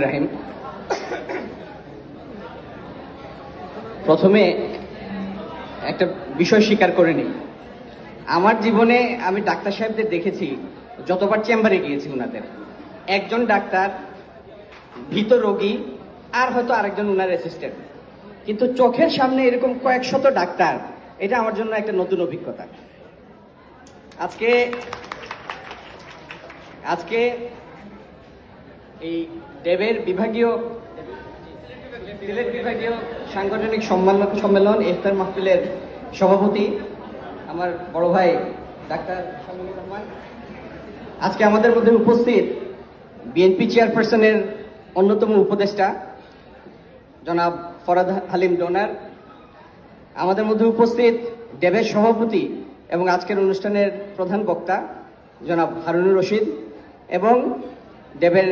রাহিম। প্রথমে একটা বিষয় স্বীকার করে নিই, আমার জীবনে আমি ডাক্তার সাহেবদের দেখেছি, যতবার চেম্বারে গিয়েছি ওনাদের, একজন ডাক্তার, ভীত রোগী, আর হয়তো আরেকজন ওনার অ্যাসিস্ট্যান্ট, কিন্তু চোখের সামনে এরকম কয়েক শত ডাক্তার, এটা আমার জন্য একটা নতুন অভিজ্ঞতা। আজকে এই ডেবের বিভাগীয় সাংগঠনিক সম্মেলন ইফতার মাহফিলের সভাপতি আমার বড় ভাই ডাক্তার শামীমুর রহমান, আজকে আমাদের মধ্যে উপস্থিত বিএনপি চেয়ারপারসনের অন্যতম উপদেষ্টা জনাব ফরাদ হালিম ডোনার, আমাদের মধ্যে উপস্থিত ডেবের সভাপতি এবং আজকের অনুষ্ঠানের প্রধান বক্তা জনাব হারুনুর রশিদ, এবং ডেবের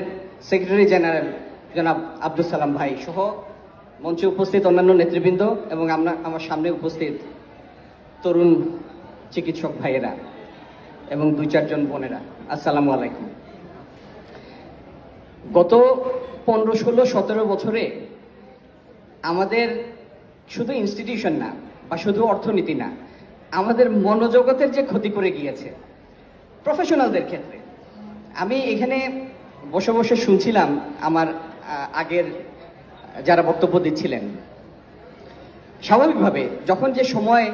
সেক্রেটারি জেনারেল জনাব আব্দুল সালাম ভাই সহ মঞ্চে উপস্থিত অন্যান্য নেতৃবৃন্দ এবং আমার সামনে উপস্থিত তরুণ চিকিৎসক ভাইয়েরা এবং 2-4 জন বোনেরা, আসসালামু আলাইকুম। গত 15, 16, 17 বছরে আমাদের শুধু ইনস্টিটিউশন না বা শুধু অর্থনীতি না, আমাদের মনোজগতের যে ক্ষতি করে গিয়েছে প্রফেশনালদের ক্ষেত্রে। আমি এখানে বসে বসে শুনছিলাম আমার আগের যারা বক্তব্য দিচ্ছিলেন, স্বাভাবিকভাবে যখন যে সময়,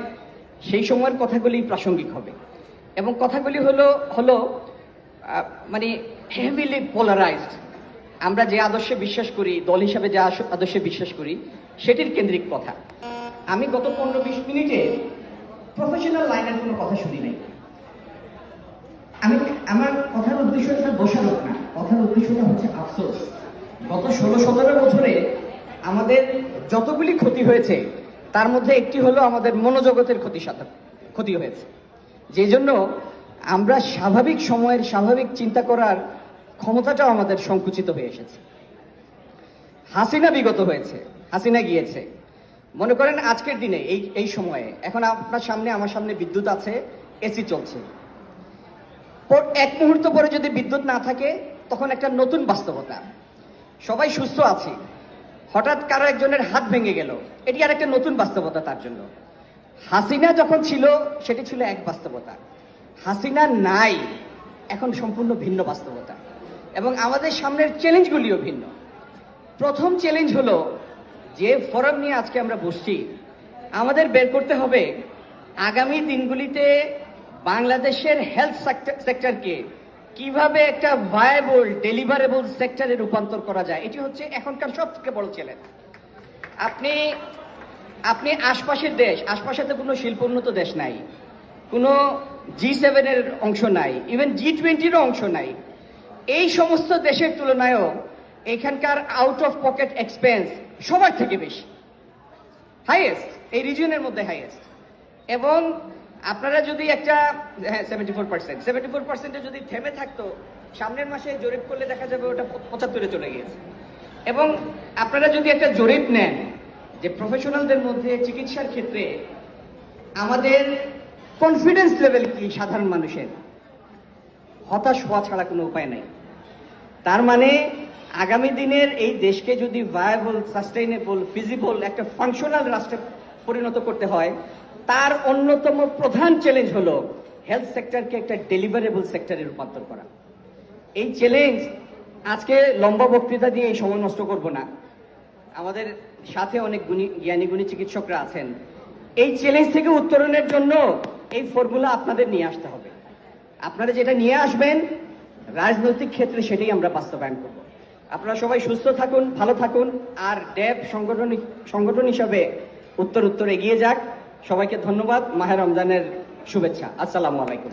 সেই সময়ের কথাগুলি প্রাসঙ্গিক হবে এবং কথাগুলি হলো মানে হেভিলি পোলারাইজড। আমরা যে আদর্শে বিশ্বাস করি, দল হিসাবে যে আদর্শে বিশ্বাস করি, সেটির কেন্দ্রিক কথা। আমি গত 15-20 মিনিটে প্রফেশনাল লাইনের কোনো কথা শুনি নাই। আমার কথার উদ্দেশ্যটা দোষারোপ না, কথার উদ্দেশ্যটা হচ্ছে আফসোস। গত 16-17 বছরে আমাদের যতগুলি ক্ষতি হয়েছে, তার মধ্যে একটি হলো আমাদের মনোজগতের ক্ষতি হয়েছে, যে জন্য আমরা স্বাভাবিক সময়ের স্বাভাবিক চিন্তা করার ক্ষমতাটাও আমাদের সংকুচিত হয়ে এসেছে। হাসিনা বিগত হয়েছে, হাসিনা গিয়েছে। মনে করেন আজকের দিনে এই সময়ে এখন আপনার সামনে, আমার সামনে বিদ্যুৎ আছে, এসি চলছে। এক মুহূর্ত পরে যদি বিদ্যুৎ না থাকে, তখন একটা নতুন বাস্তবতা। সবাই সুস্থ আছি, হঠাৎ কারো একজনের হাত ভেঙে গেল, এটি আর একটা নতুন বাস্তবতা তার জন্য। হাসিনা যখন ছিল সেটি ছিল এক বাস্তবতা, হাসিনা নাই, এখন সম্পূর্ণ ভিন্ন বাস্তবতা এবং আমাদের সামনের চ্যালেঞ্জগুলিও ভিন্ন। প্রথম চ্যালেঞ্জ হলো, যে ফোরাম নিয়ে আজকে আমরা বসছি, আমাদের বের করতে হবে আগামী দিনগুলিতে বাংলাদেশের হেলথ সেক্টরকে কিভাবে একটা ভায়াবল ডেলিভারেবল সেক্টরে রূপান্তর করা যায়। এটি হচ্ছে এখনকার সবথেকে বড় চ্যালেঞ্জ। আপনি আশপাশে তো কোনো শিল্পোন্নত দেশ নাই, কোনো G7 এর অংশ নাই, ইভেন G20-রও অংশ নাই। এই সমস্ত দেশের তুলনায়ও এখানকার আউট অফ পকেট এক্সপেন্স সবার থেকে বেশি, হাইয়েস্ট, এই রিজিয়নের মধ্যে হাইয়েস্ট। এবং আপনারা যদি একটা 74% যদি থেমে থাকতো, সামনের মাসে জরিপ করলে দেখা যাবে ওটা 75-এ চলে গিয়েছে। এবং আপনারা যদি একটা জরিপ নেন যে প্রফেশনালদের মধ্যে চিকিৎসার ক্ষেত্রে আমাদের কনফিডেন্স লেভেল কি, সাধারণ মানুষের হতাশ হওয়া ছাড়া কোনো উপায় নাই। তার মানে আগামী দিনের এই দেশকে যদি ভায়াবল, সাস্টেইনেবল, ফিজিবল একটা ফাংশনাল রাষ্ট্রে পরিণত করতে হয়, তার অন্যতম প্রধান চ্যালেঞ্জ হলো হেলথ সেক্টরকে একটা ডেলিভারেবল সেক্টরে রূপান্তর করা। এই চ্যালেঞ্জ, আজকে লম্বা বক্তৃতা দিয়ে এই সময় নষ্ট করব না, আমাদের সাথে অনেক জ্ঞানী চিকিৎসকরা আছেন। এই চ্যালেঞ্জ থেকে উত্তরণের জন্য এই ফর্মুলা আপনাদের নিয়ে আসতে হবে। আপনারা যেটা নিয়ে আসবেন রাজনৈতিক ক্ষেত্রে, সেটাই আমরা বাস্তবায়ন করব। আপনারা সবাই সুস্থ থাকুন, ভালো থাকুন, আর ডেব সংগঠন হিসাবে উত্তর এগিয়ে যাক। সবাইকে ধন্যবাদ, মাহে রমজানের শুভেচ্ছা, আসসালামু আলাইকুম।